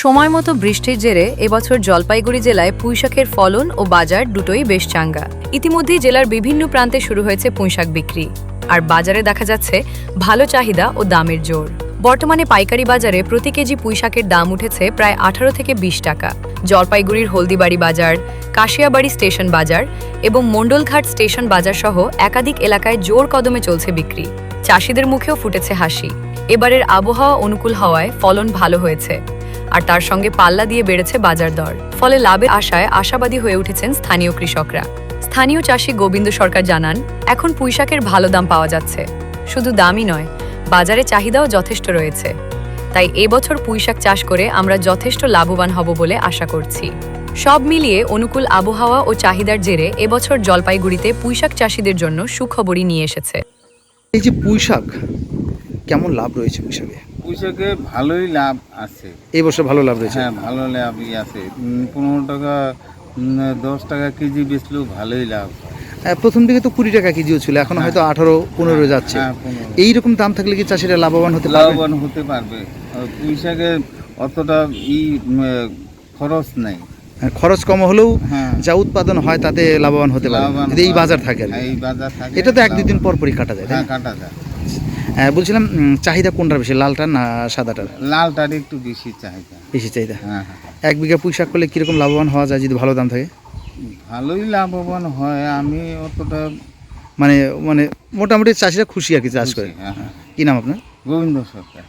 সময়মতো বৃষ্টির জেরে এবছর জলপাইগুড়ি জেলায় পুঁইশাকের ফলন ও বাজার দুটোই বেশ চাঙ্গা। ইতিমধ্যেই জেলার বিভিন্ন প্রান্তে শুরু হয়েছে পুঁইশাক বিক্রি, আর বাজারে দেখা যাচ্ছে ভালো চাহিদা ও দামের জোর। বর্তমানে পাইকারি বাজারে প্রতি কেজি পুঁইশাকের দাম উঠেছে প্রায় 18 থেকে 20 টাকা। জলপাইগুড়ির হলদিবাড়ি বাজার, কাশিয়াবাড়ি স্টেশন বাজার এবং মণ্ডলঘাট স্টেশন বাজার সহ একাধিক এলাকায় জোর কদমে চলছে বিক্রি। চাষিদের মুখেও ফুটেছে হাসি। এবারের আবহাওয়া অনুকূল হওয়ায় ফলন ভালো হয়েছে, আর তার সঙ্গে পাল্লা দিয়ে বেড়েছে বাজার দর। ফলে লাভের আশায় আশাবাদী হয়ে উঠেছেন স্থানীয় কৃষকরা। স্থানীয় চাষি গোবিন্দ সরকার জানান, এখন পুঁইশাকের ভালো দাম পাওয়া যাচ্ছে। শুধু দামই নয়, বাজারে চাহিদাও যথেষ্ট রয়েছে। তাই এবছর পুঁইশাক চাষ করে আমরা যথেষ্ট লাভবান হব বলে আশা করছি। সব মিলিয়ে অনুকূল আবহাওয়া ও চাহিদার জেরে এবছর জলপাইগুড়িতে পুঁইশাক চাষিদের জন্য সুখবরই নিয়ে এসেছে। এই যে পুঁইশাক, কেমন লাভ রয়েছে পুঁইশাকে? পুঁইশাকে ভালোই লাভ আছে। এই বছর ভালো লাভ রয়েছে। হ্যাঁ, ভালো লাভই আছে। 15 টাকা 10 টাকা কেজি বেচলেও ভালোই লাভ। প্রথম দিকে তো 20 টাকা কেজিও ছিল, এখন হয়তো 18-15 যাচ্ছে। হ্যাঁ, 15। এইরকম দাম থাকলে কি চাষিরা লাভবান হতে পারবে? লাভবান হতে পারবে। পুঁইশাকে অতটা খরচ নেই। খরচ কম হলেও হ্যাঁ, যা উৎপাদন হয় তাতে লাভবান হতে পারে লাভবান যদি এই হয়। বাজার থাকে আর কি। হ্যাঁ, এই বাজার থাকে। এটা তো 1-2 দিন পর পরই কাটা যায়, তাই হ্যাঁ, না? কাটা যায়। বলছিলাম চাহিদা কোনটার বেশি, লালটার না সাদাটার লালটার একটু বেশি চাহিদা। বেশি চাহিদা? হ্যাঁ, 1 বিঘা পুঁইশাক করলে কিরকম লাভবান হওয়া যায় যদি ভালো দাম থাকে? ভালোই লাভবান হয়। আমি অতটা মানে মানে মোটামুটি চাষিরা খুশি আর কি চাষ করে। হ্যাঁ, হ্যাঁ। কি নাম আপনার? গোবিন্দ সরকার।